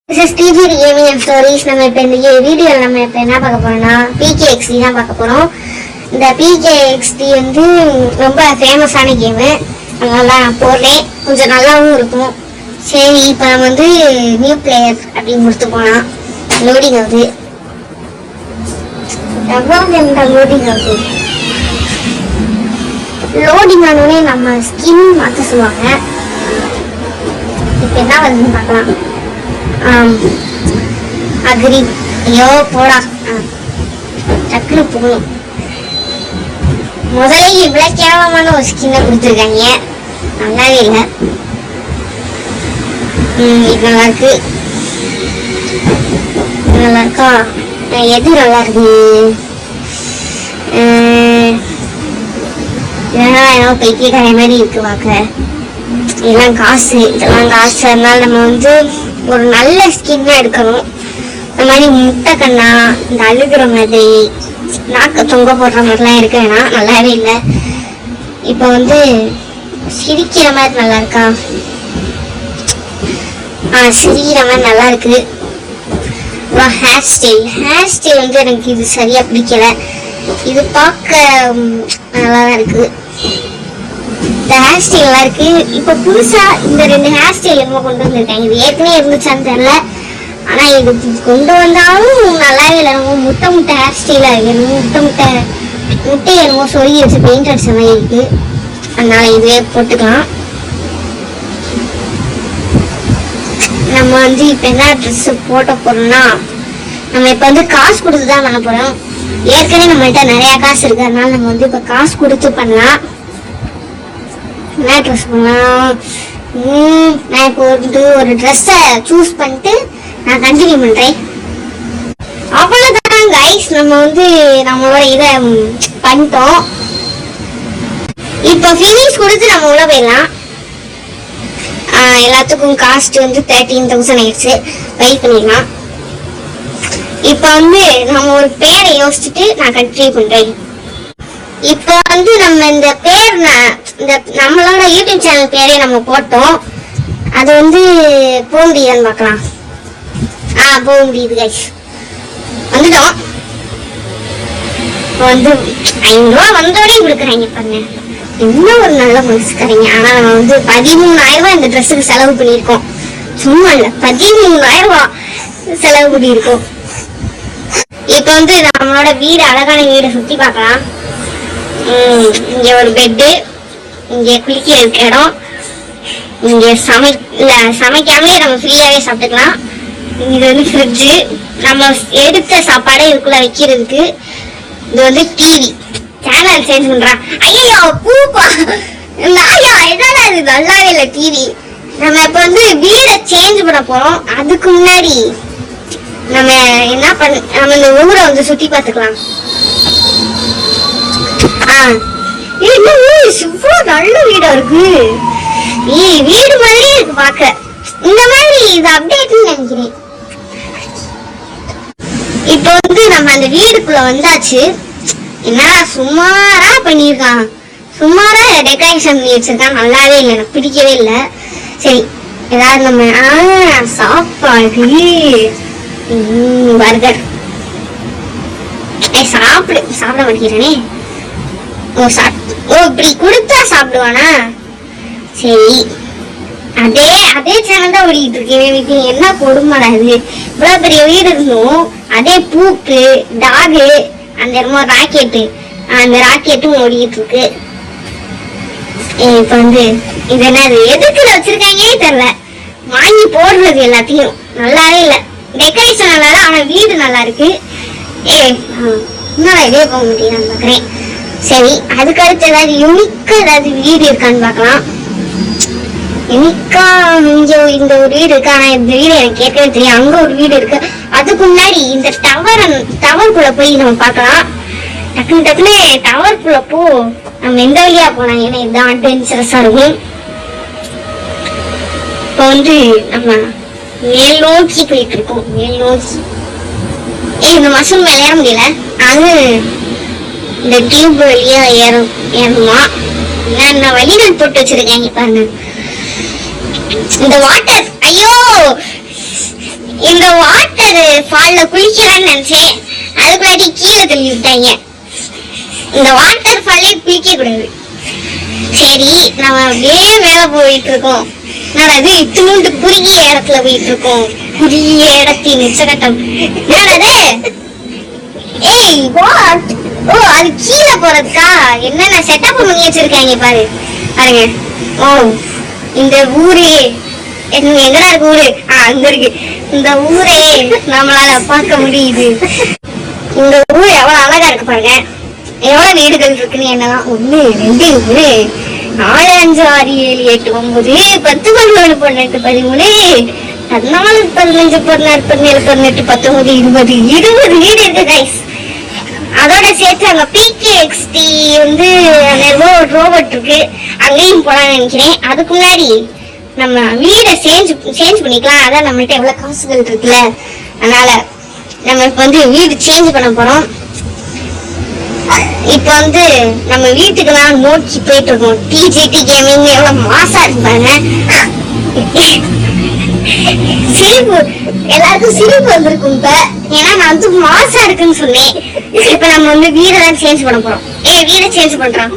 This is TG Gaming and Stories. நம்ம இப்ப இந்த வீடியோல நம்ம இப்ப என்ன பார்க்க போறோம்னா PKXD தான் பார்க்க போறோம். இந்த PKXD வந்து ரொம்ப ஃபேமஸான கேம். நல்லா போறேன் கொஞ்சம் நல்லாவும் இருக்கும். சரி இப்போ நம்ம வந்து நியூ பிளேயர் அப்படின்னு கொடுத்து போலாம். லோடிங் ஆகுது. லோடிங் ஆனோடனே நம்ம ஸ்கின் மாற்ற சொல்லுவாங்க. இப்போ என்ன வருதுன்னு பார்க்கலாம். அக்ரி ஐயோ போடா டக்குனு போகணும். முதல்ல இவ்வளவு கேவலமான ஒரு ஸ்கின்னை கொடுத்துருக்காங்க, நல்லாவே இல்லை. இது நல்லா இருக்கு, நல்லா இருக்கா? எது நல்லா இருக்கு? இதெல்லாம் பைத்தியக்கார மாதிரி இருக்கு பார்க்க. இதெல்லாம் காசு, இதெல்லாம் காசு. அதனால நம்ம வந்து ஒரு நல்ல ஸ்கின்னா எடுக்கணும். இந்த மாதிரி முட்டை கண்ணா, இந்த அழுகுற மாதிரி, நாக்கு தொங்க போடுற மாதிரிலாம் இருக்க வேணாம், நல்லாவே இல்லை. இப்போ வந்து சிரிக்கிற மாதிரி நல்லா இருக்கா? சிரிக்கிற மாதிரி நல்லா இருக்கு. ஹேர் ஸ்டைல் வந்து எனக்கு இது சரியா பிடிக்கல. இது பார்க்க நல்லாதான் இருக்கு. இந்த ஹேர் ஸ்டைல் நல்லா இருக்கு. இப்ப புதுசா இந்த ரெண்டு ஹேர் ஸ்டைல் என்னமோ கொண்டு வந்திருக்காங்க. இது ஏற்கனவே இருந்துச்சான்னு தெரியல, ஆனா இது கொண்டு வந்தாலும் நல்லாவே இல்லை. நம்ம முட்டை ஹேர் ஸ்டைலா இருக்கு. முட்டை என்னமோ சொல்லி வச்சு பெயிண்ட் அடிச்ச மாதிரி இருக்கு. அதனால இதுவே போட்டுக்கலாம். நம்ம வந்து இப்ப என்ன ட்ரெஸ் போட்ட போறோம்னா, நம்ம இப்ப வந்து காசு கொடுத்துதான் பண்ண போறோம். ஏற்கனவே நம்மள்கிட்ட நிறைய காசு இருக்கு, அதனால நம்ம வந்து இப்ப காசு கொடுத்து பண்ணலாம். என்ன ட்ரெஸ் பண்ணலாம்? நான் இப்போ வந்து ஒரு ட்ரெஸ்ஸை சூஸ் பண்ணிட்டு நான் கண்டினியூ பண்றேன். அவ்வளவுதான் கைஸ், நம்ம வந்து நம்மளோட இதை பண்ணிட்டோம். இப்போ ஃபினிஷ் கொடுத்து நம்ம உள்ள போயிடலாம். எல்லாத்துக்கும் காஸ்ட் வந்து 13,000 ஆயிடுச்சு. வெயிட் பண்ணிடலாம். இப்போ வந்து நம்ம ஒரு பேரை யோசிச்சுட்டு நான் கண்டினியூ பண்றேன். இப்போ வந்து நம்ம இந்த பேர் இந்த நம்மளோட யூடியூப் சேனல் பேரே நம்ம போட்டோம். அது வந்து போக முடியாதுன்னு பார்க்கலாம். போக முடியுது கைஸ், வந்துட்டோம். இப்போ வந்து 500 ரூபா வந்தோடனே கொடுக்குறாங்க பாருங்க. இன்னும் ஒரு நல்ல மனசுக்காரங்க. ஆனா நம்ம வந்து 13,000 ரூபாய் இந்த ட்ரெஸ்ஸுக்கு செலவு பண்ணியிருக்கோம். சும்மா இல்ல, 13,000 ரூபாய் செலவு பண்ணியிருக்கோம். இப்போ வந்து நம்மளோட வீடு, அழகான வீடை சுத்தி பார்க்கலாம். இங்க ஒரு பெட்டு, இங்க குளிக்க இடம், இங்க சமைக்காமலே நம்ம ஃப்ரீயாவே சாப்பிட்டுக்கலாம். இது வந்து ஃப்ரிட்ஜு, நம்ம எடுத்த சாப்பாடை இதுக்குள்ள வைக்கிறதுக்கு. இது வந்து டிவி, சேனல் சேஞ்ச் பண்றான். ஐயோ பூப்பா நாயா, எதால இது நல்லாவே இல்லை டிவி. நம்ம இப்ப வந்து வீடை சேஞ்ச் பண்ண போறோம். அதுக்கு முன்னாடி நம்ம என்ன நம்ம இந்த ஊரை வந்து சுத்தி பார்த்துக்கலாம். நல்ல வீடா இருக்கு, வீடு மாதிரியே இருக்கு பாக்க. இந்த மாதிரி இது அப்டேட் நினைக்கிறேன். இப்ப வந்து நம்ம அந்த வீடுக்குள்ள வந்தாச்சு. என்ன சுமாரா பண்ணிருக்கான், சுமாரா டெக்கரேஷன் பண்ணி வச்சிருக்கான். நல்லாவே இல்லை, எனக்கு பிடிக்கவே இல்லை. சரி, ஏதாவது நம்ம சாப்பாடு பர்கர் சாப்பிட மாட்டேங்கிறேனே. இப்படி கொடுத்தா சாப்பிடுவானா? சரி, அதே சேனல் தான் ஓடிட்டு இருக்கேன். என்ன கொடுமாடா இது, இவ்வளவு பெரிய வீடு இருந்தும் அதே பூக்கு டாகு அந்த ராக்கெட்டு, அந்த ராக்கெட்டும் ஓடிட்டு இருக்கு. இப்ப வந்து இது என்னது, எதுக்குள்ள வச்சிருக்காங்கன்னே தெரியல. வாங்கி போடுறது எல்லாத்தையும் நல்லாவே இல்லை. டெக்கரேஷன் நல்லா இல்லை, ஆனா வீடு நல்லா இருக்கு. இன்னும் இதே போக முடியும் பாக்குறேன். சரி, அதுக்கு அடுத்து ஏதாவது யூனிக்கா ஏதாவது வீடு இருக்கான்னு பார்க்கலாம். யூனிக்கா இங்க இந்த ஒரு வீடு இருக்கு, ஆனா இந்த வீடு எனக்கு ஏற்கனவே தெரியும். அங்க ஒரு வீடு இருக்கு. அதுக்கு முன்னாடி இந்த டவருக்குள்ள போய் நம்ம பார்க்கலாம். டக்குன்னு டவருக்குள்ள போ. நம்ம எந்த வழியா போலாம், ஏன்னா இதுதான் அட்வென்ச்சரஸா இருக்கும். இப்போ வந்து நம்ம மேல் நோக்கி போயிட்டு இருக்கோம். மேல் நோக்கி இந்த மஷ்ரூம் மேல ஏற முடியல. அது இந்த டியூப் வழியா ஏறணுமா? என்ன வழிகள் போட்டு வச்சிருக்காங்க பாருங்க. இந்த வாட்டர், ஐயோ இந்த வாட்டர் ஃபால்ல குளிக்கலாம்னு நினைச்சேன், அதுக்குள்ளாட்டி கீழே தள்ளி விட்டாங்க. இந்த வாட்டர் ஃபால்லே குளிக்க கூடாது. சரி, நம்ம அப்படியே மேல போயிட்டு இருக்கோம். என்னது இத்துணுண்டு குறுகிய இடத்துல போயிட்டு இருக்கோம். குறுகிய இடத்தின் உச்சகட்டம். என்னது? ஏய் வாட்? ஓ, அது கீழே போறதுக்கா? என்னென்ன செட்டப் பண்ணி வச்சிருக்காங்க பாரு பாருங்க. ஓ, இந்த ஊரே எங்கடா இருக்கு ஊரு? அங்க இருக்கு. இந்த ஊரே நம்மளால பார்க்க முடியுது. இந்த ஊர் எவ்வளவு அழகா இருக்கு பாருங்க. எவ்வளவு வீடுகள் இருக்குன்னு என்னன்னா 1 2 3 4 5 6 7 8 9 10 11 12 13 14 15 16 17 18 19 20 வீடு இருக்கு கைஸ். அதோட சேர்த்து அங்க PKXD வந்து ரோபோட் இருக்கு, அங்கேயும் போலாம்னு நினைக்கிறேன். அதுக்கு முன்னாடி நம்ம வீடை சேஞ்ச் பண்ணிக்கலாம். அதான் நம்மள்ட்ட எவ்வளவு காசுகள் இருக்குல்ல, அதனால நம்ம இப்ப வந்து வீடு சேஞ்ச் பண்ண போறோம். இப்ப வந்து நம்ம வீட்டுக்கு தான் நோக்கி போயிட்டு இருக்கோம். TGT கேமிங் எவ்வளவு மாசா இருப்பாங்க. சிரிப்பு, எல்லாருக்கும் சிரிப்பு வந்திருக்கும் இப்ப. ஏன்னா நான் வந்து மாசா இருக்குன்னு சொன்னேன். இப்ப நம்ம வந்து வீடெல்லாம் சேஞ்ச் பண்ண போறோம். வீடை சேஞ்ச் பண்றோம்.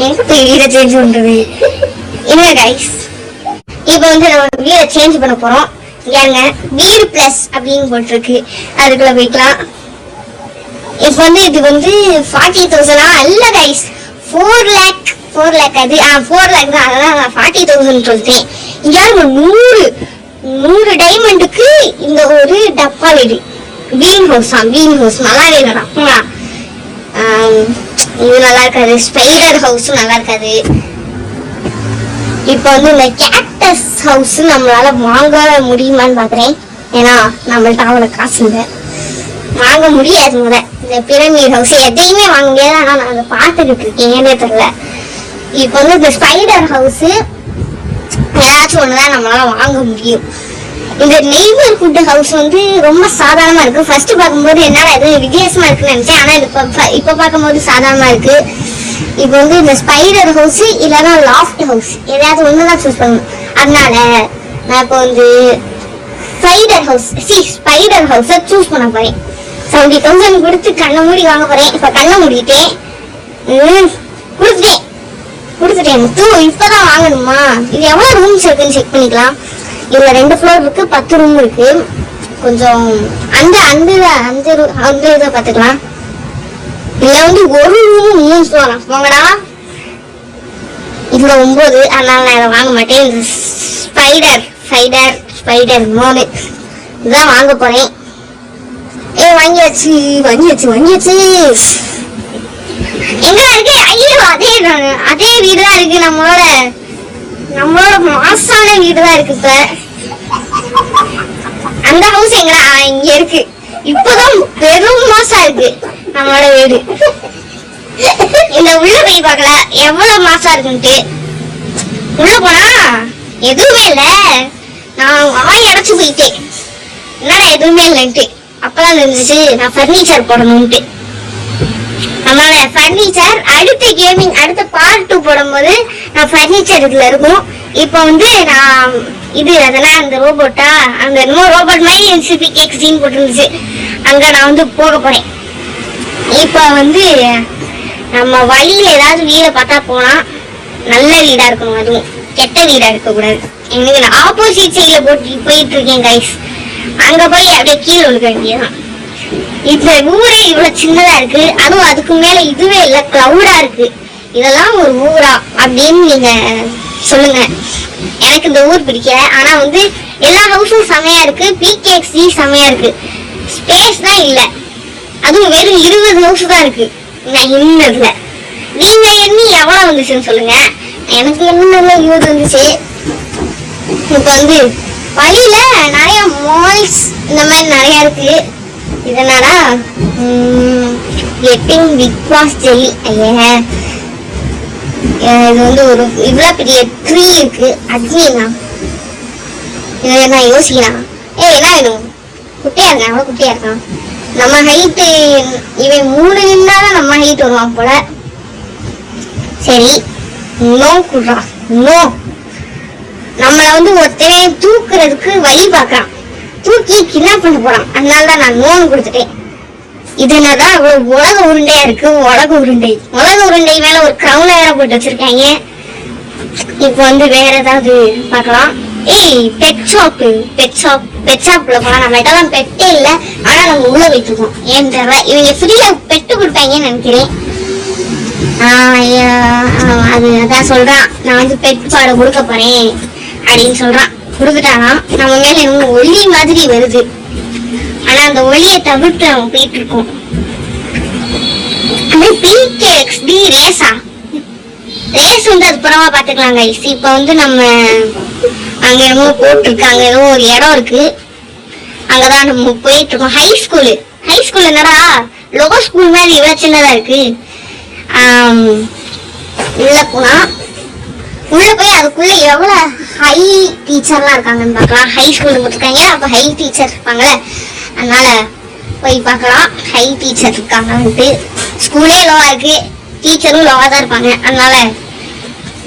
எங்க போய் வீடை சேஞ்ச் பண்றது? இல்ல கைஸ், இப்ப வந்து நம்ம வீடை சேஞ்ச் பண்ண போறோம். ஏங்க வீடு பிளஸ் அப்படின்னு போட்டிருக்கு, அதுக்குள்ள போய்க்கலாம். இப்ப வந்து இது வந்து 40,000 அல்ல கைஸ், 4 lakh அது 4 lakh தான். அதான் 40,000 சொல்லிட்டேன். இங்க 100 டைமண்டுக்கு இந்த ஒரு டப்பா வீடு. பீன் ஹவுஸ் நல்லாவே இல்லடா. இது நல்லா இருக்காது. ஸ்பைடர் ஹவுஸும் நல்லா இருக்காது. இப்ப வந்து இந்த கேக்டஸ் ஹவுஸ் நம்மளால வாங்க முடியுமான்னு பாக்குறேன். ஏன்னா நம்மள்ட்ட அவ்வளவு காசு இல்லை, வாங்க முடியாது. இந்த பிரமிட் ஹவுஸ் எதையுமே வாங்க முடியாது. ஆனா நான் அதை பார்த்துக்கிட்டு இருக்கேன், ஏன்னே தெரியல. இப்ப வந்து இந்த ஸ்பைடர் ஹவுஸ் ஏதாச்சும் ஒண்ணுதான் நம்மளால வாங்க முடியும். இந்த நெய்பர்ஹுட் ஹவுஸ் வந்து ரொம்ப சாதாரணமா இருக்கு. ஃபர்ஸ்ட் பார்க்கும்போது என்னால அது வித்தியாசமா இருக்குன்னு நினைச்சேன், ஆனா இப்ப பார்க்கும்போது சாதாரணமா இருக்கு. இப்ப வந்து இந்த ஸ்பைடர் ஹவுஸ் இல்லைன்னா லாஃப்ட் ஹவுஸ் ஏதாவது ஒண்ணுதான் சூஸ் பண்ணணும். அதனால நான் இப்ப வந்து ஸ்பைடர் ஹவுஸ் சூஸ் பண்ண போறேன். 70,000 கொடுத்து கண்ணை மூடி வாங்க போறேன். இப்ப கண்ணை மூடிட்டேன், கொடுத்துட்டேன். இப்பதான் வாங்கணுமா? இது எவ்வளவு ரூம்ஸ் இருக்குன்னு செக் பண்ணிக்கலாம். இதுல 2 ஃப்ளோர் இருக்கு, 10 ரூம் இருக்கு. கொஞ்சம் அந்த இதை பாத்துக்கலாம். இதுல வந்து ஒரு ரூம் 3 ஃப்ளோரா போங்கடா. இதுல 9, அதனால நான் இதை வாங்க மாட்டேன். இந்த ஸ்பைடர் 3 இதான் வாங்க போறேன். வாங்கியாச்சு. எங்க இருக்கு? ஐயோ, அதே வீடுதான் இருக்கு. நம்மளோட மாசான வீடுதான் இருக்கு. இப்ப அந்த ஹவுஸ் எங்கடா? இங்க இருக்கு. இப்பதான் பெரும் மாசா இருக்கு நம்மளோட வீடு. இந்த உள்ள போய் பார்க்கல எவ்வளவு மாசா இருக்குன்ட்டு. உள்ள போனா எதுவுமே இல்ல. நான் வாய் அடைச்சு போயிட்டேன், என்னடா எதுவுமே இல்லைன்ட்டு. அப்பதான் இருந்துச்சு நான் பர்னிச்சர் போடணும்ட்டு. நம்மளோட பர்னிச்சர் அடுத்த பார்ட் 2 போடும்போது நான் பர்னிச்சர் இதுல இருக்கும். இப்ப வந்து நான் இது அதெல்லாம் அந்த ரோபோட்டா, அந்த ரோபோட் மாதிரி PKXD போட்டுருந்துச்சு, அங்க நான் வந்து போக போறேன். இப்ப வந்து நம்ம வழியில ஏதாவது வீடை பார்த்தா போலாம். நல்ல வீடா இருக்கணும், அதுவும் கெட்ட வீடா இருக்க கூடாது. எனக்கு நான் ஆப்போசிட் சைட்ல போயிட்டு இருக்கேன் கைஸ். அங்க போய் அப்படியே கீழே விழுக்க வேண்டியதான். இந்த ஊரே இவ்வளவு சின்னதா இருக்கு, அதுவும் அதுக்கு மேல இதுவே இல்ல, கிளவுடா இருக்கு. இதெல்லாம் ஒரு ஊரா அப்படின்னு நீங்க சொல்லுங்க. எனக்கு இந்த ஊர் பிடிக்கல. ஆனா வந்து எல்லா ஹவுஸும் செமையா இருக்கு, PKXD செமையா இருக்கு. ஸ்பேஸ் தான் இல்ல, அதுவும் வெறும் 20 ஹவுஸ் தான் இருக்கு. நான் இன்னதுல நீங்க எண்ணி எவ்வளவு வந்துச்சுன்னு சொல்லுங்க. எனக்கு என்ன 20 வந்துச்சு. இப்ப வந்து வழியில நிறைய மால்ஸ் இந்த மாதிரி நிறைய இருக்கு. இதனால கெட்டிங் பிக் பாஸ் ஜெல்லி. இது வந்து ஒரு இவ்வளவு பெரிய ட்ரீ இருக்கு. அக்னினா நான் யோசிக்கலாம். என்ன வேணும்? குட்டியா இருக்கான், அவ்வளவு குட்டியா இருக்கான். நம்ம ஹைட்டு இவன் 3 நின்னாதான் நம்ம ஹைட் வருவான் போல. சரி, நோ குடுறா. நோ, நம்மள வந்து ஒருத்தனை தூக்குறதுக்கு வழி பாக்குறான். கிட்னாப் பண்ண போறான். அதனாலதான் நான் நோன் கொடுத்துட்டேன். இது என்னதான் உலக உருண்டையா இருக்கு. உலக உருண்டை மேல ஒரு கிரவுன் வேற போட்டு வச்சிருக்காங்க. இப்ப வந்து வேற ஏதாவது பார்க்கலாம். பெட் ஷாப்ல போனா நம்ம கிட்டலாம் பெட்டே இல்ல, ஆனா நம்ம உள்ள வைத்துக்கோம். ஏன்னு தெரியல, இவங்க ஃப்ரீயா பெட்டு கொடுப்பாங்கன்னு நினைக்கிறேன். அதான் சொல்றான், நான் வந்து பெட் பாட கொடுக்க போறேன் அப்படின்னு சொல்றான். கொடுத்துட்டாராம். நம்ம மேல இன்னும் ஒளி மாதிரி வருது, ஆனா அந்த ஒளியை தவிர்த்து அவன் போயிட்டு இருக்கோம். ரேஸ் வந்து அது புறமா பாத்துக்கலாம் கைஸ். இப்ப வந்து நம்ம அங்க என்னமோ போட்டிருக்காங்க, ஏதோ ஒரு இடம் இருக்கு, அங்கதான் நம்ம போயிட்டு இருக்கோம். ஹை ஸ்கூல் என்னடா லோ ஸ்கூல் மாதிரி இவ்வளவு சின்னதா இருக்கு. உள்ள போய் அதுக்குள்ள எவ்வளவு ஹை டீச்சர்லாம் இருக்காங்கன்னு பாக்கலாம். ஹை ஸ்கூல்ல போட்டிருக்காங்க, அப்ப ஹை டீச்சர் இருப்பாங்கல்ல, அதனால போய் பார்க்கலாம். ஹை டீச்சர் இருக்காங்க. ஸ்கூலே லோவா இருக்கு, டீச்சரும் லோவா தான் இருப்பாங்க. அதனால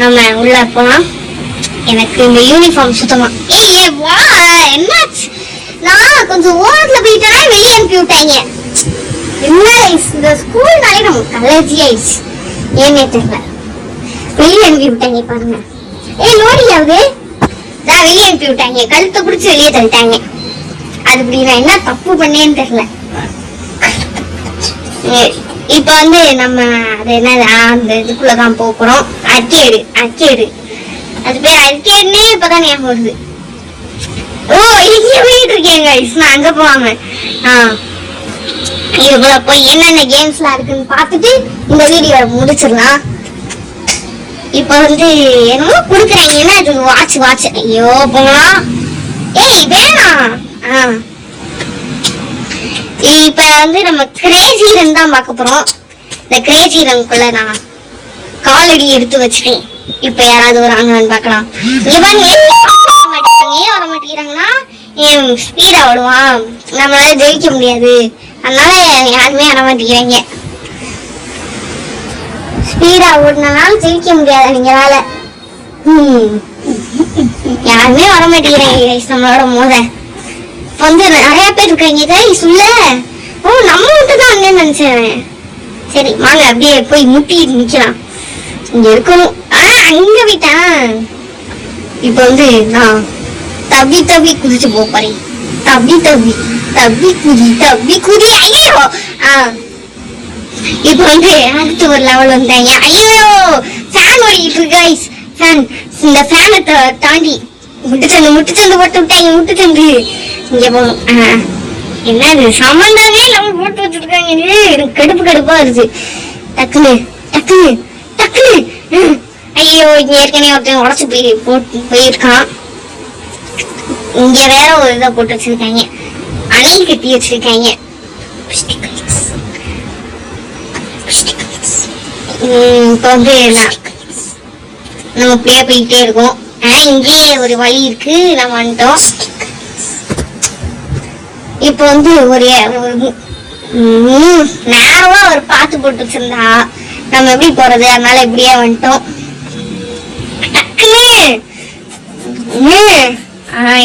நம்ம உள்ள போலாம். எனக்கு இந்த யூனிஃபார்ம் சுத்தமா என்னாச்சு, நான் கொஞ்சம் ஓரத்துல போயிட்டா வெளியே அனுப்பி விட்டாங்க. இந்த ஸ்கூல்னாலே நமக்கு அலர்ஜி ஆயிடுச்சு, ஏன்னே தெரியல. வெளியே அனுப்பி விட்டாங்க பாருங்க. லோடியாவது நான் வெளியே அனுப்பி விட்டாங்க, கழுத்தை பிடிச்சி வெளியே தள்ளிட்டாங்க. அது இப்படி நான் என்ன தப்பு பண்ணேன்னு தெரியல. இப்ப வந்து நம்ம அது என்ன அந்த இதுக்குள்ளதான் போறோம். அர்க்கேடு அது பேர் அர்க்கேடுன்னே இப்பதான் ஞாபகம் வருது. இங்கே போயிட்டு இருக்கேங்க. நான் அங்க போவாம இதுக்குள்ள போய் என்னென்ன கேம்ஸ்லாம் இருக்குன்னு பார்த்துட்டு இந்த வீடியோ முடிச்சிடலாம். இப்ப வந்து என்னமோ குடுக்குறாங்கன்னா அது வாட்ச். ஐயோ போலாம். வேணாம். இப்ப வந்து நம்ம கிரேசி ரன் தான் பார்க்க போறோம். இந்த கிரேசி ரன்குள்ள நான் காலடி எடுத்து வச்சுட்டேன். இப்ப யாராவது வராங்கன்னு பார்க்கலாம். ஏன் வர மாட்டேங்கிறாங்கன்னா ஸ்பீடா ஓடுவான், நம்மளால ஜெயிக்க முடியாது, அதனால யாருமே வர மாட்டேங்கிறாங்க. ஸ்பீடா ஓடுனால ஜெயிக்க முடியாது நீங்களால. யாருமே வர மாட்டேங்கிறாங்க நம்மளோட மோத. வந்து நிறைய பேர் இருக்காங்க உள்ள. நம்ம மட்டும் தான் அண்ணன் நினைச்சேன். சரி வாங்க அப்படியே போய் முட்டிட்டு நிக்கலாம். இங்க இருக்கணும். அங்க போயிட்டான். இப்ப வந்து நான் தப்பி குதிச்சு போறேன். தப்பி குதி. ஐயோ இப்ப வந்து அடுத்து ஒரு லெவல் வந்தாங்க. ஐயோ ஃபேன் ஓடிட்டு இருக்கு கைஸ். இந்த ஃபேனை தாண்டி முட்டுச்சந்து போட்டு விட்டாங்க. முட்டுச்சந்து இங்க போகணும். என்ன சம்பந்தமே நம்ம போட்டு வச்சிருக்காங்க. எனக்கு கடுப்பா வருது. டக்குனு ஐயோ இங்க ஏற்கனவே ஒருத்தன் உடச்சு போயிருக்கான். இங்க வேற ஒரு இதை போட்டு வச்சிருக்காங்க, அணை கட்டி வச்சிருக்காங்க. இப்ப வந்து நம்ம இப்படியே போயிட்டே இருக்கோம். இங்கேயே ஒரு வழி இருக்கு, நம்ம வந்துட்டோம். இப்ப வந்து ஒரு நேரமா ஒரு பாத்து போட்டு வச்சிருந்தா நம்ம எப்படி போறது, அதனால இப்படியே வந்துட்டோம்.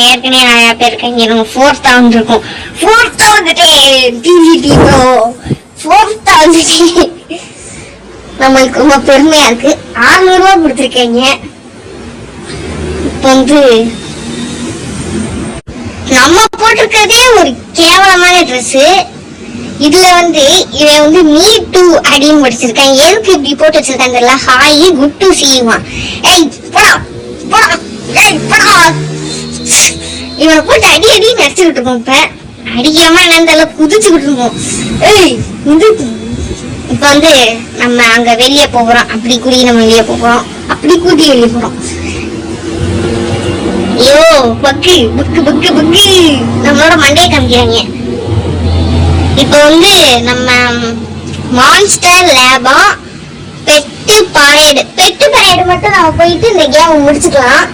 ஏற்கனவே நிறைய பேர் இருக்காங்க. நம்ம 4th இருக்கோம். 4th நம்மளுக்கு ரொம்ப பெருமையா இருக்கு. 600 ரூபாய் கொடுத்துருக்கீங்க. இப்ப வந்து நம்ம போட்டிருக்கிறதே ஒரு கேவலமான ட்ரெஸ். இதுல வந்து இவன் வந்து மீ டூ அப்படின்னு படிச்சிருக்கான். எதுக்கு இப்படி போட்டு வச்சிருக்கான் தெரியல. Hi good to see you. இவனை போட்டு அடி நடிச்சுக்கிட்டு இருக்கோம். இப்ப அடிக்காம என்னன்னு குதிச்சுக்கிட்டு இருக்கோம். இப்ப வந்து நம்ம அங்க வெளியே போறோம். அப்படி கூடி நம்ம வெளியே போறோம். ஐயோ பக்கு நம்மளோட மண்டையை காமிக்கிறாங்க. இப்ப வந்து நம்ம மான்ஸ்டர் லேபா பெட்டு பரேடு மட்டும் நம்ம போயிட்டு இந்த கேம் முடிச்சுக்கலாம்.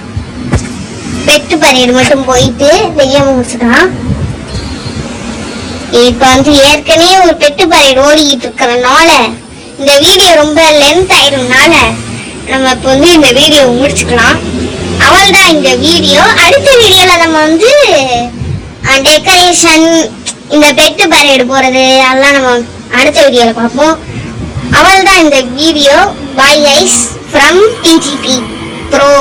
பெட்டு பரேடு மட்டும் போயிட்டு இந்த கேம் முடிச்சுக்கலாம். இப்ப வந்து ஏற்கனவே ஒரு பெட்டு பரேடு ஓடிக்கிட்டு இருக்கிறதுனால இந்த வீடியோ ரொம்ப லென்த் ஆயிடும்னால நம்ம இப்ப வந்து இந்த வீடியோ முடிச்சுக்கலாம். அவள்தான் இந்த வீடியோ. அடுத்த வீடியோல நம்ம வந்து டெக்கரேஷன், இந்த பெட்டு பரேடு போறது அதெல்லாம் நம்ம அடுத்த வீடியோல பார்ப்போம். அவள் தான் இந்த video. Bye guys from DGP bro.